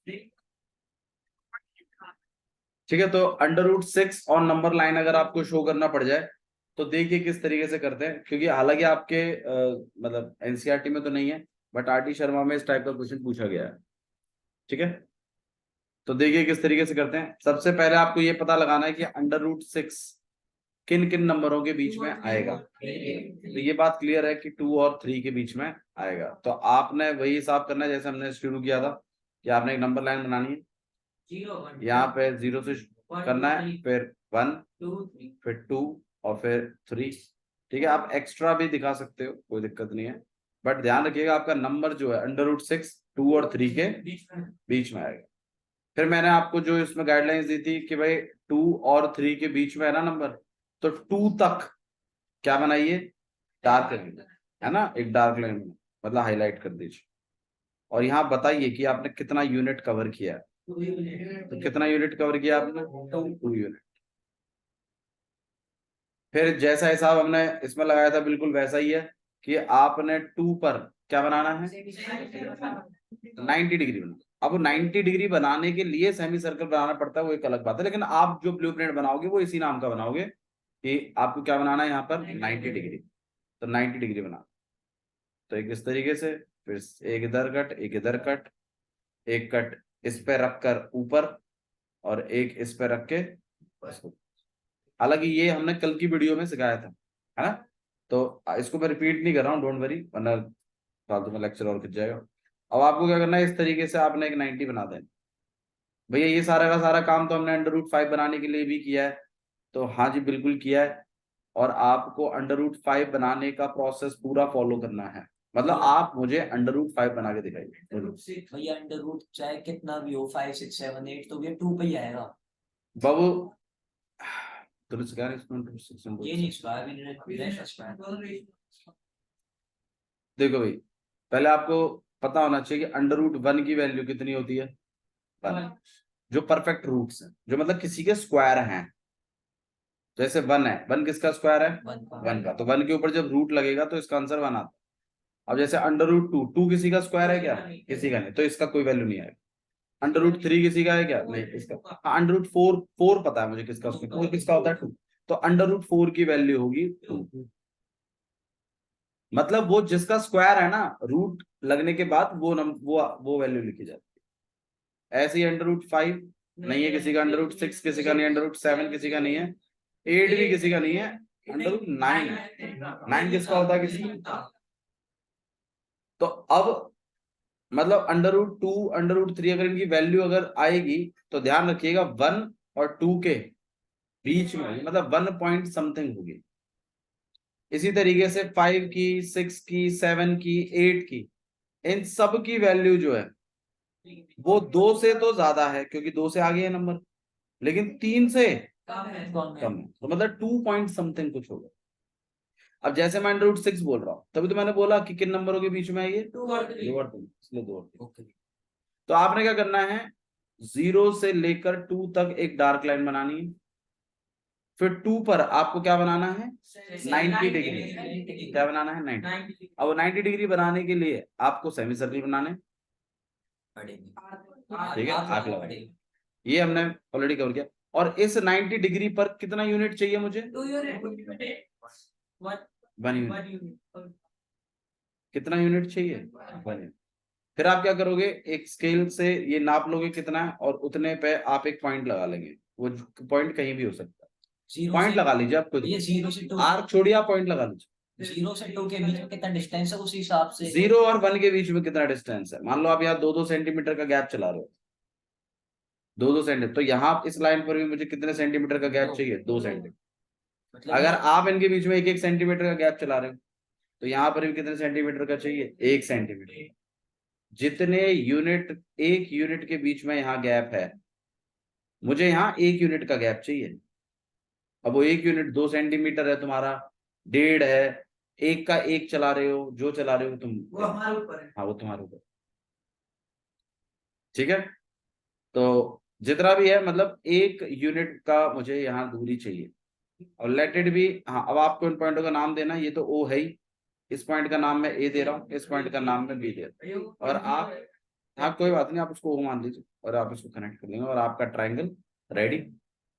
ठीक है, तो √6 और नंबर लाइन अगर आपको शो करना पड़ जाए तो देखिए किस तरीके से करते हैं, क्योंकि हालांकि आपके मतलब एनसीईआरटी में तो नहीं है, बट आरटी शर्मा में इस टाइप का क्वेश्चन पूछा गया है। ठीक है, तो देखिए किस तरीके से करते हैं। सबसे पहले आपको ये पता लगाना है कि √6 किन किन नंबरों के बीच में आएगा। तो ये बात क्लियर है कि 2 और 3 के बीच में आएगा। तो आपने वही हिसाब करना है जैसे हमने शुरू किया था कि आपने एक नंबर लाइन बनानी है, यहाँ पे 0 से करना है, फिर 1, फिर 2 और फिर 3। ठीक है, आप एक्स्ट्रा भी दिखा सकते हो, कोई दिक्कत नहीं है, बट ध्यान रखिएगा आपका नंबर जो है √6 2 और 3 के बीच में आएगा। फिर मैंने आपको जो इसमें गाइडलाइंस दी थी कि भाई 2 और 3 के बीच में है ना नंबर, तो 2 तक क्या बनाइए, डार्क लाइन, है ना, एक डार्क लाइन मतलब हाईलाइट कर दीजिए, और यहाँ बताइए कि आपने कितना यूनिट कवर किया है। तो कितना यूनिट कवर किया आपने, 2 यूनिट। फिर जैसा हिसाब हमने इसमें लगाया था बिल्कुल वैसा ही है कि आपने 2 पर क्या बनाना है, 90 डिग्री बनाना। अब 90 डिग्री बनाने के लिए सेमी सर्कल बनाना पड़ता है, वो एक अलग बात है, लेकिन आप जो ब्लूप्रिंट बनाओगे वो इसी नाम का बनाओगे कि आपको क्या बनाना है यहाँ पर 90 डिग्री। तो 90 डिग्री बना, तो एक इस तरीके से, फिर एक इधर कट, एक इधर कट, एक कट इस पे रखकर ऊपर और एक इस पे रख के। हालांकि ये हमने कल की वीडियो में सिखाया था, है ना, तो इसको मैं रिपीट नहीं कर रहा हूँ, डोंट वरी, वरना फालतू में लेक्चर और खिंच जाएगा। अब आपको क्या करना है, इस तरीके से आपने एक 90 बना देना। भैया ये सारा का सारा काम तो हमने √5 बनाने के लिए भी किया है, तो हाँ जी बिल्कुल किया है, और आपको √5 बनाने का प्रोसेस पूरा फॉलो करना है। मतलब आप मुझे √5 बना के दिखाइए। भैया √ चाहे कितना भी हो, 5 6 7 8, तो ये 2 पे ही आएगा बाबू। तो क्या है, ये नहीं सुना मैंने। देखो भाई, पहले आपको पता होना चाहिए कि √1 की वैल्यू कितनी होती है, 1। जो परफेक्ट रूट्स हैं, जो मतलब किसी के स्क्वायर हैं, जैसे 1 है, 1 किसका स्क्वायर है, 1 का, तो 1 के ऊपर जब रूट लगेगा तो इसका आंसर 1 आता है। अब जैसे √2, 2 किसी का स्क्वायर है क्या, किसी का नहीं, तो इसका कोई वैल्यू नहीं आएगा। √3 किसी का है क्या, नहीं, इसका। हाँ, √4, 4 पता है मुझे किसका, उसमें किसका होता है 2, तो √4 की वैल्यू होगी 2। मतलब वो जिसका स्क्वायर है ना, रूट लगने के बाद वो वैल्यू लिखी जाती है। ऐसे ही √5 नहीं है किसी का, √6 किसी का नहीं, √7 किसी का नहीं है, 8 भी किसी का नहीं है, √9, 9 किसका होता है, किसी का। तो अब मतलब √2 √3 अगर इनकी वैल्यू अगर आएगी तो ध्यान रखिएगा 1 और 2 के बीच में, मतलब 1 पॉइंट समथिंग होगी। इसी तरीके से 5 की, 6 की, 7 की, 8 की, इन सब की वैल्यू जो है वो 2 से तो ज्यादा है, क्योंकि 2 से आगे है नंबर, लेकिन 3 से कम है, तो मतलब 2 पॉइंट समथिंग कुछ होगा। अब जैसे मैं √6 बोल रहा हूँ, तभी तो मैंने बोला कि किन नंबरों के बीच में है ये, 2 और 3, इसलिए 2 और 3। तो आपने क्या करना है, 0 से लेकर 2 तक एक डार्क लाइन बनानी है, फिर 2 पर आपको क्या बनाना है, 90 डिग्री। क्या बनाना है, 90। अब 90 डिग्री बनाने के लिए आपको सेमी सर्कल बनाने, ठीक है, आर्क लगा, ये हमने ऑलरेडी कवर किया। और इस 90 डिग्री पर कितना यूनिट चाहिए मुझे, 1 यूनिट। कितना यूनिट चाहिए, 1 यूनिट। फिर आप क्या करोगे, एक स्केल से ये नाप लोगे कितना है, और उतने पे आप एक पॉइंट लगा लेंगे। वो पॉइंट कहीं भी हो सकता है, पॉइंट लगा लीजिए आप, ये 0 से 2, आर्क छोड़िए, आप पॉइंट लगा लीजिए। 0 से 2 के बीच में कितना डिस्टेंस है, उसी हिसाब से 0 और 1 के बीच में कितना डिस्टेंस है। मान लो आप यहाँ 2-2 सेंटीमीटर का गैप चला रहे हो, 2-2 सेंटीमीटर, तो यहाँ इस लाइन पर भी मुझे कितने सेंटीमीटर का गैप चाहिए, 2 सेंटीमीटर। अगर आप इनके बीच में 1-1 सेंटीमीटर का गैप चला रहे हो तो यहाँ पर भी कितने सेंटीमीटर का चाहिए, 1 सेंटीमीटर। जितने यूनिट, 1 यूनिट के बीच में यहाँ गैप है, मुझे यहाँ 1 यूनिट का गैप चाहिए। अब वो 1 यूनिट 2 सेंटीमीटर है तुम्हारा, 1.5 है, 1 का 1 चला रहे हो, जो चला रहे हो तुम, वो हमारे ऊपर है। हाँ, वो तुम्हारे ऊपर, ठीक है। तो जितना भी है, मतलब 1 यूनिट का मुझे यहाँ दूरी चाहिए। और लेट इट भी, हाँ, अब आपको इन पॉइंटों का नाम देना, ये तो O है ही, इस पॉइंट का नाम मैं A दे रहा हूँ, इस पॉइंट का नाम मैं B दे रहा हूँ, और आप हाँ कोई बात नहीं, आप उसको O मान लीजिए और आप इसको कनेक्ट कर लेंगे और आपका ट्राइंगल रेडी।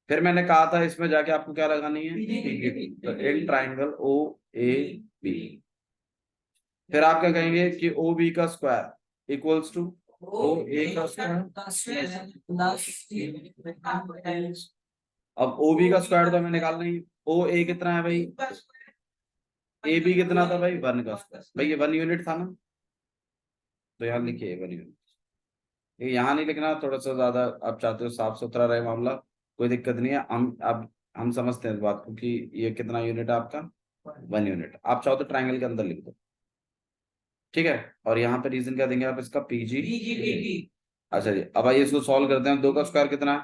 फिर मैंने कहा था इसमें जाके आपको क्या लगानी है, PGT। तो इन ट्राइंगल OAB। फिर आप क्या कहेंगे कि OB का स्क्वायर इक्वल्स टू OA का स्क्वायर। अब OB का स्क्वायर तो हमें निकालना ही। OA कितना है भाई, AB कितना था भाई, 1 का स्क्वायर। भाई ये 1 यूनिट था ना, तो यहाँ लिखिए 1 यूनिट। ये यहाँ नहीं लिखना, थोड़ा सा ज्यादा आप चाहते हो साफ सुथरा रहे मामला, कोई दिक्कत नहीं है। हम समझते हैं इस बात को कि ये कितना यूनिट है आपका, 1 यूनिट। आप चाहो तो ट्राइंगल के अंदर लिख दो, ठीक है। और यहाँ पे रीजन क्या देंगे आप इसका, PG। अच्छा जी, अब आइए इसको सॉल्व करते हैं। 2 का स्क्वायर कितना है,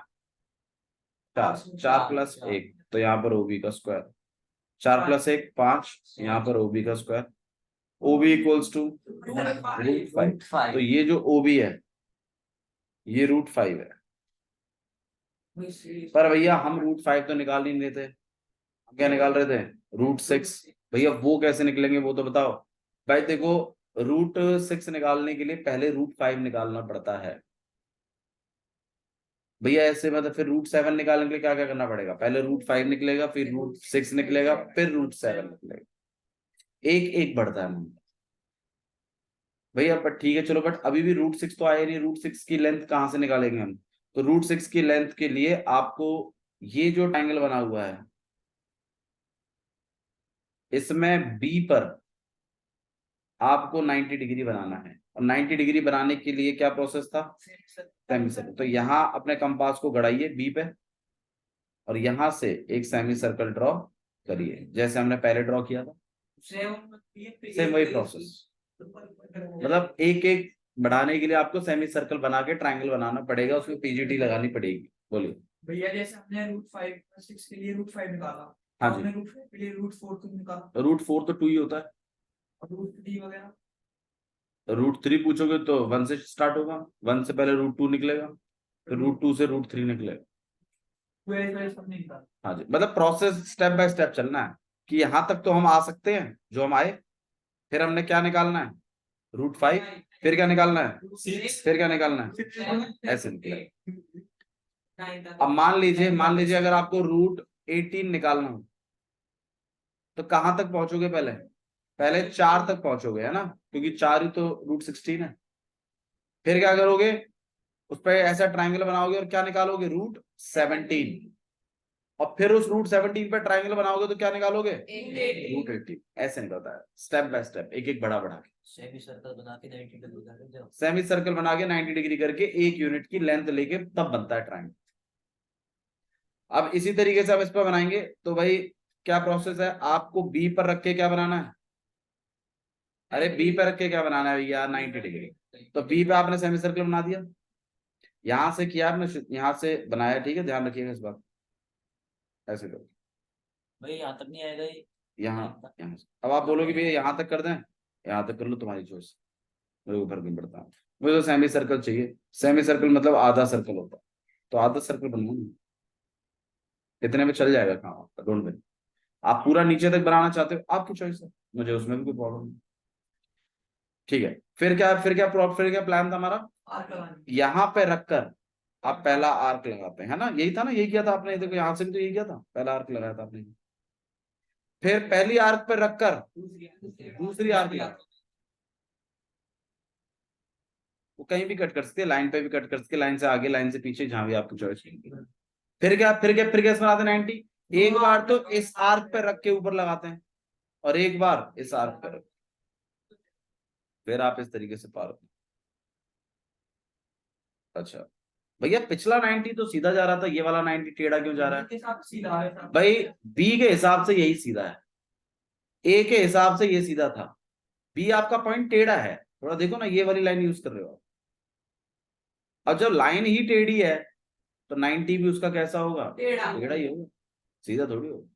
4। 4 प्लस 1, तो यहाँ पर OB का स्क्वायर। 4 प्लस 1 5, यहाँ पर OB का स्क्वायर। OB equals to √5। तो ये जो OB है ये √5 है। पर भैया हम √5 तो निकाल ही नहीं लेते, हम क्या निकाल रहे थे, √6। भैया वो कैसे निकलेंगे वो तो बताओ। भाई देखो, √6 निकालने के लिए पहले √5 निकालना पड़ता है भैया। ऐसे मतलब फिर √7 निकालने के लिए क्या क्या करना पड़ेगा, पहले √5 निकलेगा, फिर √6 निकलेगा, फिर √7 निकलेगा। एक एक बढ़ता है नंबर भैया। बट ठीक है चलो, बट अभी भी √6 तो आया नहीं। √6 की लेंथ कहाँ से निकालेंगे हम, तो √6 की लेंथ के लिए आपको ये जो ट्रायंगल बना हुआ है इसमें बी पर आपको 90 डिग्री बनाना है। और 90 डिग्री बनाने के लिए क्या प्रोसेस था, सेमी सर्कल। तो यहाँ अपने कंपास को गड़ाइए बी पे और यहां से एक सेमी सर्कल ड्रॉ करिए जैसे हमने पहले ड्रॉ किया था। सेम वही प्रोसेस, मतलब एक एक बढ़ाने के लिए आपको सेमी सर्कल बना के ट्रायंगल बनाना पड़ेगा, उसमें PGT लगानी पड़ेगी। बोलिए भैया, जैसे हमने √5 के लिए √5 निकाला, हाँ जी। हमने √5 के लिए √4 क्यों निकाला, √4 तो 2 ही होता है। और √3 वगैरह। √3 पूछोगे तो 1 से स्टार्ट होगा, 1 से पहले √2 निकलेगा, फिर √2 से √3 निकलेगा। वैसे सब नहीं निकाला। हाँ जी, मतलब प्रोसेस स्टेप बाय स्टेप चलना है कि यहाँ तक तो हम आ सकते हैं जो हम आए। फिर हमने क्या निकालना है, √5। फिर क्या निकालना है, 6। फिर क्या निकालना है, ऐसे निकलेगा। अब मान लीजिए अगर आपको √18 निकालना हो तो कहां तक पहुंचोगे, पहले पहले 4 तक पहुंचोगे है ना, क्योंकि 4 ही तो √16 है। फिर क्या करोगे, उस पर ऐसा ट्रायंगल बनाओगे और क्या निकालोगे, √17। और फिर उस √17 पे ट्रायंगल बनाओगे तो क्या निकालोगे, √18। ऐसे निकलता है स्टेप बाय स्टेप, एक एक बढ़ा बढ़ा के। सेमी सर्कल बना के 90 डिग्री कर दो। सेमी सर्कल बना के 90 डिग्री करके एक यूनिट की लेंथ लेके तब बनता है ट्रायंगल। अब इसी तरीके से आप इस पर बनाएंगे तो भाई क्या प्रोसेस है, आपको बी पर रख के क्या बनाना है, अरे बी पर रख के क्या बनाना है भैया, 90 डिग्री। तो बी पे आपने सेमी सर्कल बना दिया, यहां से किया आपने, यहां से बनाया, ठीक है, ध्यान रखिएगा इस बात। ऐसे करो भाई यहाँ तक नहीं आएगा ये, यहाँ, यहाँ से। अब आप बोलोगे भैया यहाँ तक कर दें, यहाँ तक कर लो, तुम्हारी चॉइस, मेरे को फर्क नहीं पड़ता। मुझे तो सेमी सर्कल चाहिए। सेमी सर्कल मतलब आधा सर्कल होता है, तो आधा सर्कल बनवाऊंगा, इतने में चल जाएगा काम आपका, डोंट वरी। आप पूरा नीचे तक बनाना चाहते हो आपकी चॉइस है, मुझे उसमें भी कोई प्रॉब्लम नहीं, ठीक है। फिर क्या प्लान था हमारा, आर्क लगानी। यहाँ पे रखकर आप पहला आर्क लगाते हैं ना, यही था ना, यही किया था आपने, देखो यहाँ से भी तो यही किया था, पहला आर्क लगाया था आपने। फिर पहली आर्क पर रखकर दूसरी आर्क लगा, वो कहीं भी कट कर सकते हैं, लाइन पे भी कट कर सकते हैं, लाइन से आगे लाइन से पीछे, जहां भी आपकी चॉइस। फिर क्या बनाते हैं 90। एक बार तो इस आर्क पे रख के ऊपर लगाते हैं और एक बार इस आर्क पे रख, फिर आप इस तरीके से पार होते हैं। अच्छा भैया पिछला 90 तो सीधा जा रहा था, ये वाला 90 टेढ़ा क्यों जा रहा है, के साथ सीधा है। भाई बी के हिसाब से यही सीधा है, ए के हिसाब से ये सीधा था, बी आपका पॉइंट टेढ़ा है, थोड़ा देखो ना, ये वाली लाइन यूज कर रहे हो आप। अब जब लाइन ही टेढ़ी है तो 90 भी उसका कैसा होगा, टेढ़ा टेढ़ा ही होगा, सीधा थोड़ी होगा।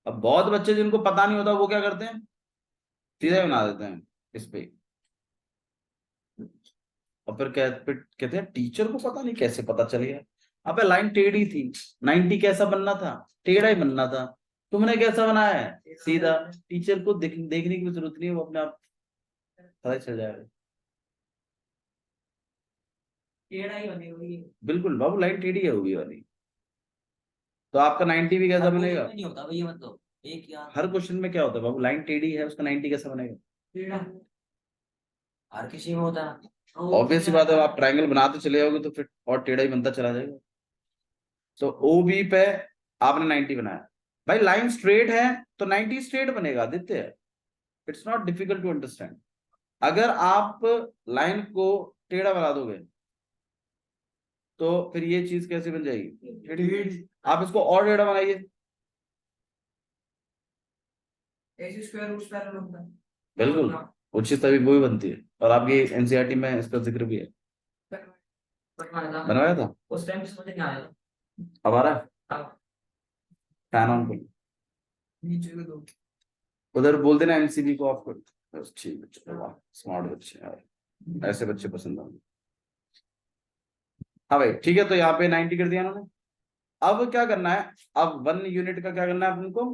अब बहुत बच्चे जिनको पता नहीं होता वो क्या करते हैं, सीधा ही बना देते हैं इस पे। और फिर कहते हैं टीचर को पता नहीं कैसे पता चल गया। अबे लाइन टेढ़ी थी, 90 कैसा बनना था, टेढ़ा ही बनना था, तुमने कैसा बनाया है, सीधा। टीचर को देखने की जरूरत नहीं है, वो अपने आप पता चल जाएगा। टेढ़ा ही बनेगा ये। बिल्कुल बाबू, लाइन टेढ़ी है होगी वाली, तो आपका 90 भी कैसा हर बनेगा? क्वेश्चन में नहीं होता भैया, मतलब एक या हर क्वेश्चन में क्या होता है बाबू, लाइन टेढ़ी है उसका 90 कैसा बनेगा? टेढ़ा। हर किसी में होता है। ऑब्वियस सी बात है, आप ट्रायंगल बनाते चले जाओगे तो फिर और टेढ़ा ही बनता चला जाएगा। तो ओ बी पे आपने 90 बनाया, भाई लाइन स्ट्रेट है तो 90 स्ट्रेट बनेगा Aditya, it's not difficult to understand. अगर आप लाइन को टेढ़ा बना दोगे तो फिर ये चीज कैसे बन जाएगी? टेढ़ी। आप इसको और टेढ़ा बनाइए, ऐसे स्क्वायर रूट पैरेलल होता है। बिल्कुल उचित तभी वो ही बनती है, और आपकी एनसीईआरटी में इसका जिक्र भी है। बनवाया था? उस टाइम समझ नहीं आया। अब आ रहा है? हाँ। फैन ऑन कर, नीचे को दो। उधर बोल देना एमसीबी को ऑफ कर। बस ठीक है, चलो वाह स्मार्ट बच्चे यार, ऐसे बच्चे पसंद आएंगे। हाँ भाई ठीक है, तो यहाँ पे 90 कर दिया उन्होंने। अब क्या करना है, अब 1 यूनिट का क्या करना है अपन को,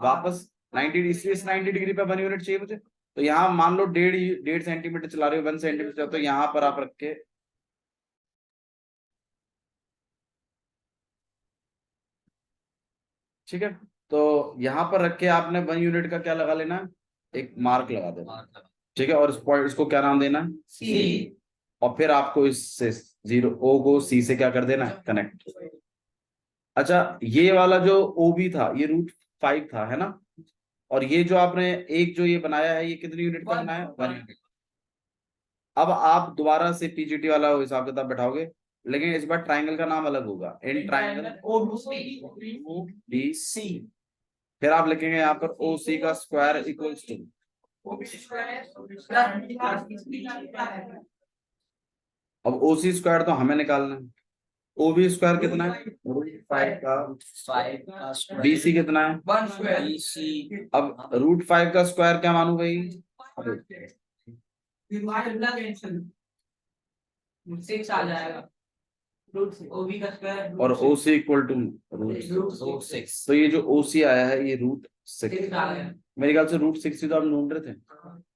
वापस 90, इसलिए इस 90 डिग्री पे 1 यूनिट चाहिए मुझे। तो यहाँ मान लो 1.5 सेंटीमीटर चला रहे हो, 1 सेंटीमीटर, तो यहाँ पर आप रख के ठीक है, तो यहाँ पर रख के आपने 1 यूनिट का क्या लगा लेना है, एक मार्क लगा देना, ठीक है। और इस पॉइंट इसको क्या नाम देना है, सी। और फिर आपको इससे 0 ओ को सी से क्या कर देना है, कनेक्ट। अच्छा, ये वाला जो ओ बी था ये √5 था, है ना। और ये जो आपने एक जो ये बनाया है, ये कितने यूनिट का बनाया है, 1 यूनिट। अब आप दोबारा से पीजीटी वाला हिसाब किताब बैठाओगे, लेकिन इस बार ट्राइंगल का नाम अलग होगा, in triangle O B C. फिर आप लिखेंगे यहाँ पर ओ सी का स्क्वायर इक्वल्स टू, अब ओ सी स्क्वायर तो हमें निकालना है, ओ बी स्क्वायर कितना है, √5 का, 5 का स्क्वायर बी सी कितना है, 1 स्क्वायर। BC। अब √5 का स्क्वायर क्या मानू भाई, सिक्स आ जाएगा। रूट ओबी का स्क्वायर और ओ सी इक्वल टू √6। तो ये जो ओ सी आया है ये √6, आ गया। मेरे ख्याल से √6 ही तो आप ढूंढ रहे थे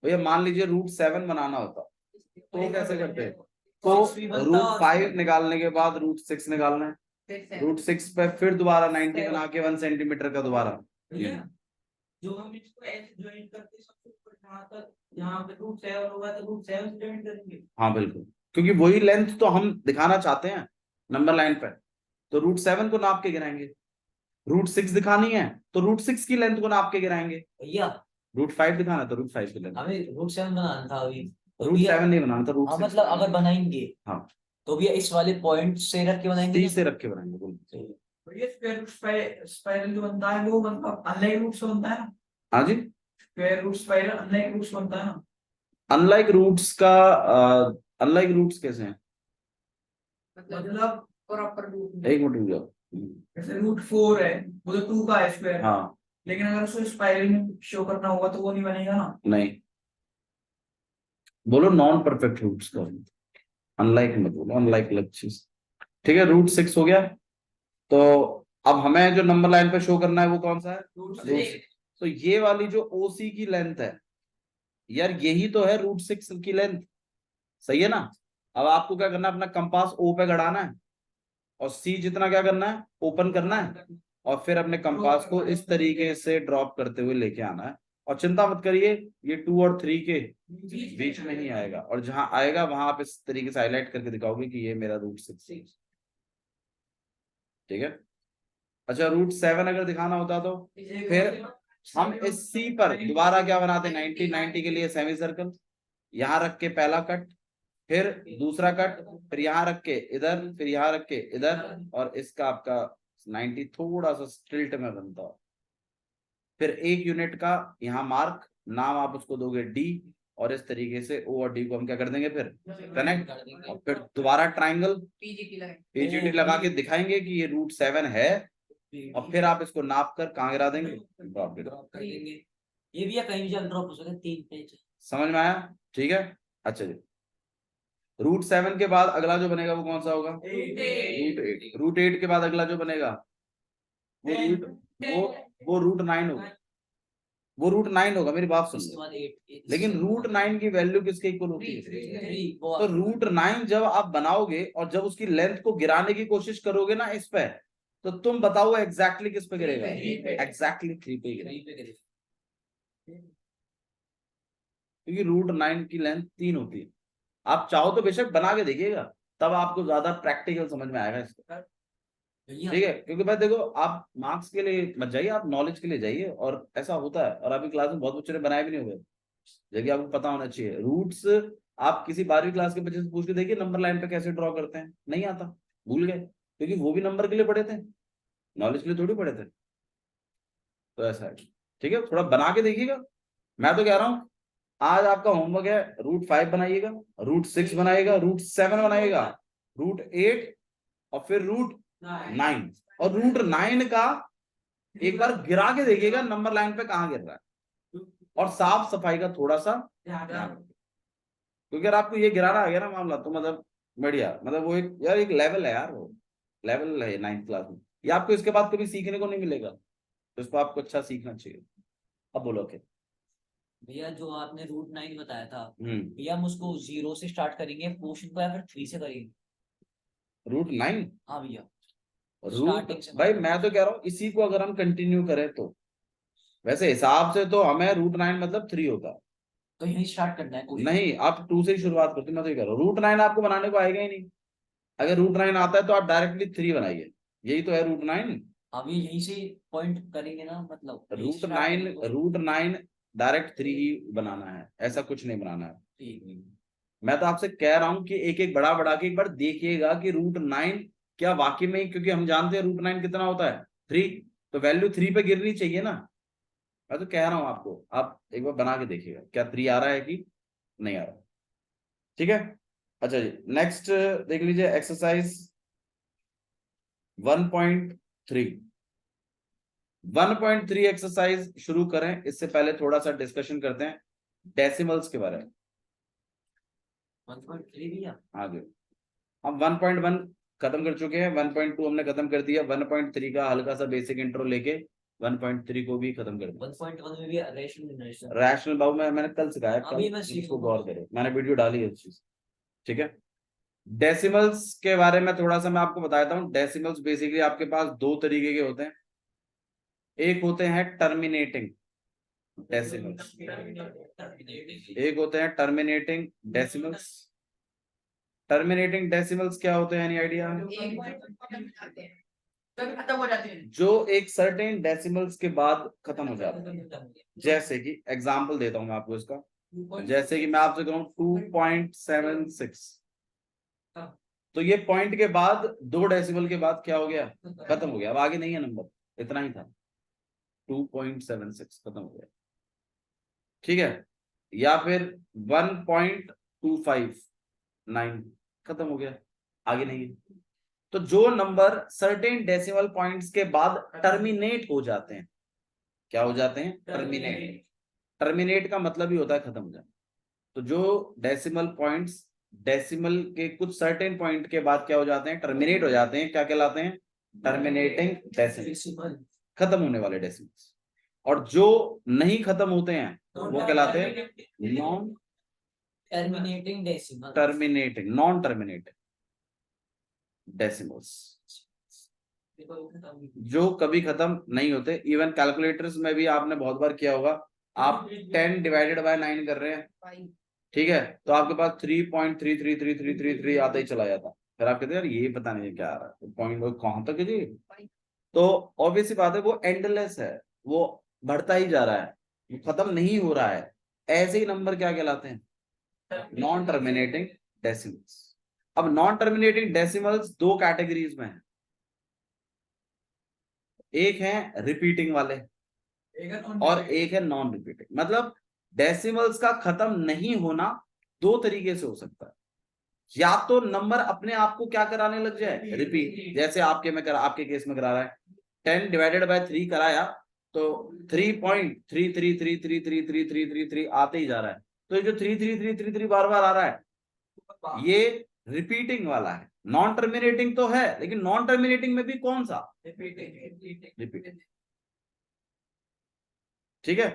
भैया। मान लीजिए √7 बनाना होता तो कैसे करते, तो √5 निकालने के बाद √6 निकालना है, √6 पे फिर दोबारा 90 बना के 1 सेंटीमीटर का दोबारा। जो हम इसको ऐसे ज्वाइन करते सबसे ऊपर यहाँ पे √7 होगा तो √7 से ज्वाइन करेंगे। हाँ बिल्कुल, क्योंकि वही लेंथ तो हम दिखाना चाहते हैं नंबर लाइन पे, तो √7 को नाप के गिराएंगे। √6 दिखानी है तो √6 की लेंथ को नाप के गिराएंगे। भैया √5 दिखाना तो √5 की लेंथ। हमें √7 बनाना था अभी, तो √7 नहीं बनाना था, हाँ √6। मतलब अगर बनाएंगे हाँ तो भैया इस वाले पॉइंट से रख के बनाएंगे सी ना? से रख के बनाएंगे, बोल। ये स्क्वायर रूट स्पाइरल जो बनता है वो मतलब अनलाइक रूट से बनता है ना। हाँ जी, square root spiral unlike root से बनता है ना। अनलाइक रूट्स का अनलाइक रूट्स कैसे हैं, मतलब प्रॉपर रूट एक मिनट रुक जाओ। जैसे √4 है वो तो 2 का है स्क्वायर। हाँ लेकिन अगर उसको स्पाइरल में शो करना होगा तो वो नहीं बनेगा ना। नहीं, बोलो नॉन परफेक्ट रूट्स का, अनलाइक मत बोलो, अनलाइक अलग चीज। ठीक है, √6 हो गया, तो अब हमें जो नंबर लाइन पे शो करना है वो कौन सा है, √6। तो ये वाली जो ओसी की लेंथ है यार, यही तो है √6 की लेंथ, सही है ना। अब आपको क्या करना है, अपना कंपास ओ पे गड़ाना है और सी जितना क्या करना है, ओपन करना है, और फिर अपने कंपास को इस तरीके से ड्रॉप करते हुए लेके आना है। और चिंता मत करिए, ये 2 और 3 के बीच में ही आएगा, और जहां आएगा वहां आप इस तरीके से हाईलाइट करके दिखाओगे कि ये मेरा √6 है, ठीक है। अच्छा, √7 अगर दिखाना होता तो फिर हम इस सी पर दोबारा क्या बनाते, 90 के लिए सेमी सर्कल, यहाँ रख के पहला कट, फिर दूसरा कट, फिर यहाँ रख के इधर, फिर यहाँ रख के इधर, और इसका आपका 90 थोड़ा सा स्टिल्ट में बनता है। फिर 1 यूनिट का यहाँ मार्क, नाम आप उसको दोगे डी, और इस तरीके से ओ और डी को हम क्या कर देंगे, फिर कनेक्ट, और फिर दोबारा ट्राइंगल पीजीटी लगा के दिखाएंगे कि ये √7 है, और फिर आप इसको नाप कर कहाँ गिरा देंगे, ड्रॉप ड्रॉप कर देंगे। ये भी या कहीं भी जब ड्रॉप हो सकता है 3 पेज। समझ में आया, ठीक है। अच्छा जी, √7 के बाद अगला जो बनेगा वो कौन सा होगा, √8। √8 के बाद अगला जो बनेगा वो √9 होगा, वो रूट 9 होगा, मेरी बात सुन इसके लो। बाद 8 लेकिन रूट 9 की वैल्यू किसके इक्वल होती है? 3 वो तो रूट 9 जब आप बनाओगे और जब उसकी लेंथ को गिराने की कोशिश करोगे ना इस पे, तो तुम बताओ एग्जैक्टली किस पे गिरेगा? एग्जैक्टली 3 पे गिरेगा, 3 पे करें। क्योंकि रूट 9 की लेंथ 3 होती है। आप चाहो तो बेशक बना के देखिएगा, तब आपको ज्यादा प्रैक्टिकल समझ में आएगा इसका। भैया ठीक है, क्योंकि भाई देखो, आप मार्क्स के लिए मत जाइए, आप नॉलेज के लिए जाइए। और ऐसा होता है, और अभी क्लास में बहुत बच्चों ने बनाए भी नहीं हुए, जबकि आपको पता होना चाहिए रूट्स। आप किसी 12वीं क्लास के बच्चे से पूछ के देखिए नंबर लाइन पे कैसे ड्रॉ करते हैं, नहीं आता, भूल गए, क्योंकि वो भी नंबर के लिए पढ़े थे, नॉलेज के लिए थोड़ी पढ़े थे। तो ऐसा है, ठीक है, थोड़ा बना के देखिएगा। मैं तो कह रहा हूँ आज आपका होमवर्क है, रूट 5 बनाइएगा, रूट 6 बनाइएगा, रूट 7 बनाइएगा, रूट 8, और फिर रूट 9। और रूट 9 का एक बार गिरा के देखिएगा नंबर लाइन पे कहाँ गिर रहा है, और साफ सफाई का थोड़ा सा ध्यान रखिए। क्योंकि अगर आपको ये गिराना आ गया ना मामला, तो मतलब बढ़िया, मतलब वो एक यार एक लेवल है यार, वो लेवल है 9th क्लास में। ये आपको इसके बाद कभी सीखने को नहीं मिलेगा, तो इसको आपको अच्छा सीखना चाहिए। अब बोलो के। भैया जो आपने रूट 9 बताया था, हम्म। भैया हम उसको 0 से स्टार्ट करेंगे पोर्शन को या फिर 3 से करेंगे? रूट 9, हाँ भैया, रूट स्टार्टिंग से भाई मतलब। मैं तो कह रहा हूँ इसी को अगर हम कंटिन्यू करें तो, वैसे हिसाब से तो हमें रूट 9 मतलब 3 होता। तो यही स्टार्ट करना है क्वेश्चन? नहीं, आप 2 से ही शुरुआत करते, मैं तो ये कह रहा हूँ रूट 9 आपको बनाने को आएगा ही नहीं। अगर रूट 9 आता है तो आप डायरेक्टली 3 बनाइए, यही तो है रूट 9। अब ये यहीं से पॉइंट करेंगे ना, मतलब यहीं से रूट start नाइन करेंगे question? रूट नाइन डायरेक्ट 3 ही बनाना है, ऐसा कुछ नहीं बनाना है। ठीक है। मैं तो आपसे कह रहा हूं कि एक एक बड़ा बड़ा के एक बार देखिएगा कि रूट 9 क्या वाकई में, क्योंकि हम जानते हैं रूट 9 कितना होता है 3, तो वैल्यू 3 पे गिरनी चाहिए ना। मैं तो कह रहा हूं आपको, आप एक बार बना के देखिएगा क्या 3 आ रहा है कि नहीं आ रहा। ठीक है, अच्छा जी, नेक्स्ट देख लीजिए एक्सरसाइज 1.3। 1.3 एक्सरसाइज शुरू करें इससे पहले थोड़ा सा डिस्कशन करते हैं डेसिमल्स के बारे में। 1.3 भैया। आगे हम 1.1 खत्म कर चुके हैं, 1.2 हमने खत्म कर दिया, 1.3 का हल्का सा बेसिक इंट्रो लेके 1.3 को भी खत्म कर दिया। 1.1 में भी रैशनल जनरेशन। रैशनल बाबू मैंने कल सिखाया, अभी कल मैं सीख इसको लूंगा। गौर करें, मैंने वीडियो डाली है इस चीज। ठीक है, डेसिमल्स के बारे में थोड़ा सा मैं आपको बताता हूँ। डेसिमल्स बेसिकली आपके पास दो तरीके के होते हैं। एक होते हैं टर्मिनेटिंग डेसिमल्स, एक होते हैं टर्मिनेटिंग डेसिमल्स। टर्मिनेटिंग डेसिमल्स क्या होते हैं, एनी आइडिया? खत्म हो जाते हैं। जो एक सर्टेन डेसिमल्स के बाद खत्म हो जाते हैं। जैसे कि एग्जांपल देता हूं मैं आपको इसका, जैसे कि मैं आपसे कहूं 2.76, तो ये पॉइंट के बाद 2 डेसिमल के बाद क्या हो गया, खत्म हो गया, अब आगे नहीं है नंबर, इतना ही था, 2.76 खत्म हो गया। ठीक है, या फिर 1.259 खत्म हो गया, आगे नहीं है। तो जो नंबर सर्टेन डेसिमल पॉइंट्स के बाद टर्मिनेट हो जाते हैं, क्या हो जाते हैं, टर्मिनेट। टर्मिनेट का मतलब ही होता है खत्म हो जाना। तो जो डेसिमल पॉइंट्स डेसिमल के कुछ सर्टेन पॉइंट के बाद क्या हो जाते हैं, टर्मिनेट हो जाते हैं, क्या कहलाते हैं, टर्मिनेटिंग डेसिमल्स, खत्म होने वाले डेसिमल्स। और जो नहीं खत्म होते हैं वो कहलाते हैं non terminating decimal. Terminating, non terminating decimals, जो कभी खत्म नहीं होते। इवन कैलकुलेटर्स में भी आपने बहुत बार किया होगा, आप 10 डिवाइडेड बाय 9 कर रहे हैं, ठीक है, तो आपके पास 3.333333 आता ही चला जाता, फिर आप कहते हैं यार ये पता नहीं क्या आ रहा है, पॉइंट कहां तक है जी। तो ऑब्वियस सी बात है, वो एंडलेस है, वो बढ़ता ही जा रहा है, वो खत्म नहीं हो रहा है। ऐसे ही नंबर क्या कहलाते हैं, नॉन टर्मिनेटिंग डेसिमल्स। अब नॉन टर्मिनेटिंग डेसिमल्स दो कैटेगरीज में है, एक है रिपीटिंग वाले और एक है नॉन रिपीटिंग। मतलब डेसिमल्स का खत्म नहीं होना दो तरीके से हो सकता है, या तो नंबर अपने आप को क्या कराने लग जाए, रिपीट, जैसे आपके केस में करा रहा है 10 डिवाइडेड बाय 3 कराया, तो 3.33333333 आते ही जा रहा है। तो ये जो 3333 बार बार आ रहा है, ये रिपीटिंग वाला है। नॉन टर्मिनेटिंग तो है, लेकिन नॉन टर्मिनेटिंग में भी कौन सा, रिपीटिंग। ठीक है,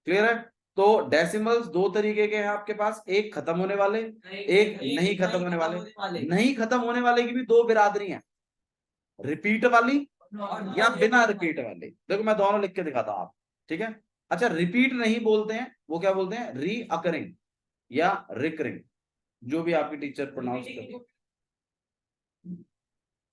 क्लियर है? तो डेसिमल्स दो तरीके के हैं आपके पास, एक खत्म होने वाले, एक नहीं खत्म होने वाले। नहीं खत्म होने वाले की भी दो बिरादरी हैं, रिपीट वाली या बिना रिपीट वाली। देखो मैं दोनों लिख के दिखाता हूं आप, ठीक है? अच्छा, रिपीट नहीं बोलते हैं, वो क्या बोलते हैं? रीअकरिंग या रिकरिंग, जो भी आपकी टीचर प्रोनाउंस करती।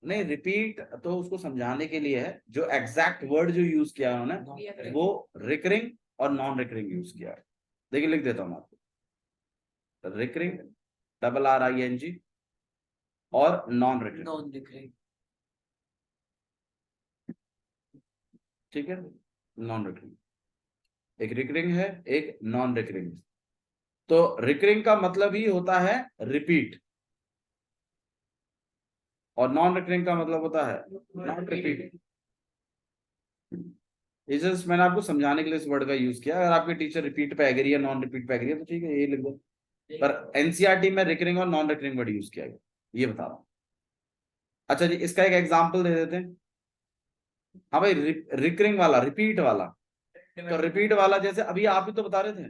नहीं, रिपीट तो उसको समझाने के लिए है, जो एग्जैक्ट वर्ड जो यूज किया है उन्होंने वो रिकरिंग और नॉन रिकरिंग यूज किया है। देखिए लिख देता हूं मैं आपको, रिकरिंग RRING और नॉन रिकरिंग, नॉन रिकरिंग। ठीक है? नॉन रिकरिंग, एक रिकरिंग है, एक नॉन रिकरिंग। तो रिकरिंग का मतलब ही होता है रिपीट, और नॉन रिकरिंग का मतलब होता है नॉट रिपीट। ये जस्ट मैंने आपको समझाने के लिए इस वर्ड का यूज किया। अगर आपकी टीचर रिपीट पे एग्री है, नॉन रिपीट पे एग्री है, तो ठीक है, ये लिख दो। पर एनसीईआरटी में रिकरिंग और नॉन रिकरिंग वर्ड यूज किया गया, ये बता रहा हूं। अच्छा जी, इसका एक एग्जांपल दे देते हैं। हाँ भाई, रिकरिंग वाला, रिपीट वाला। तो रिपीट वाला जैसे अभी आप ही तो बता रहे थे,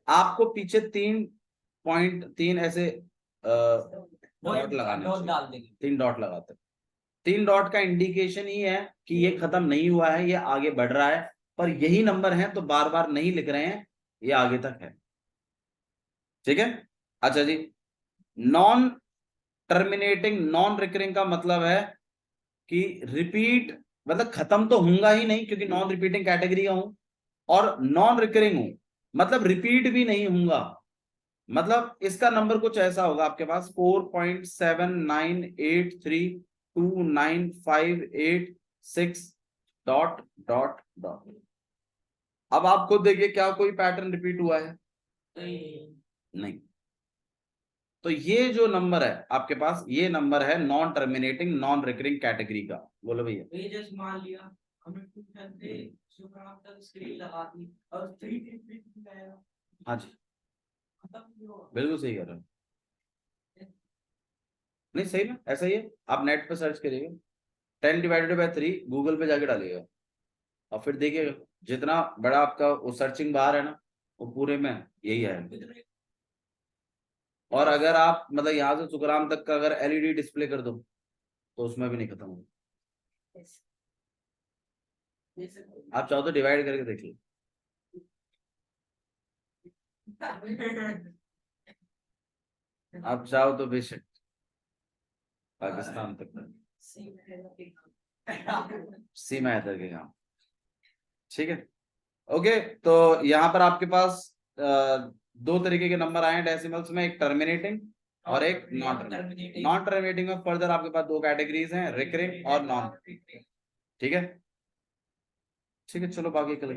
आपको पीछे 3.3 ऐसे डॉट लगाने डॉट चाहिए। डाल देंगे। 3 डॉट लगाते हैं। 3 डॉट का इंडिकेशन ही है कि ये खत्म नहीं हुआ है, ये आगे बढ़ रहा है, पर यही नंबर है तो बार बार नहीं लिख रहे हैं, ये आगे तक है। ठीक है? अच्छा जी, नॉन टर्मिनेटिंग नॉन रिकरिंग का मतलब है कि रिपीट मतलब खत्म तो होगा ही नहीं, क्योंकि नॉन रिपीटिंग कैटेगरी का हूं, और नॉन रिकरिंग हूं, मतलब रिपीट भी नहीं होऊंगा। मतलब इसका नंबर कुछ ऐसा होगा आपके पास 4.79832958 डॉट डॉट डॉट। अब आप खुद देखिए, क्या कोई पैटर्न रिपीट हुआ है? नहीं। तो ये जो नंबर है आपके पास, ये नंबर है non terminating non recurring category का। बोलो भैया। ये जैसे मान लिया हमने ट्यूशन से शुक्राम तक स्क्रीन लगा दी और 3 आया। हाँ जी, खत्म नहीं हुआ। बिल्कुल सही कह रहे हो। नहीं सही में ऐसा ही है, आप नेट पे सर्च करिएगा 10/3 गूगल पे जाके डालिएगा, और फिर देखिएगा जितना बड़ा आपका वो सर्चिंग बार है ना, वो पूरे में यही है। और अगर आप मतलब यहाँ से सुखराम तक का अगर एलईडी डिस्प्ले कर दो तो उसमें भी नहीं खत्म होगा। आप चाहो तो डिवाइड करके देख लो। आप चाहो तो बेशक पाकिस्तान तक सीमा है तक के काम। ठीक है, ओके। तो यहाँ पर आपके पास दो तरीके के नंबर आए हैं डेसिमल्स में, एक टर्मिनेटिंग और एक नॉन टर्मिनेटिंग। नॉन टर्मिनेटिंग में फर्दर आपके पास दो कैटेगरीज हैं, रिकरिंग और नॉन। ठीक है, ठीक है, चलो बाकी कल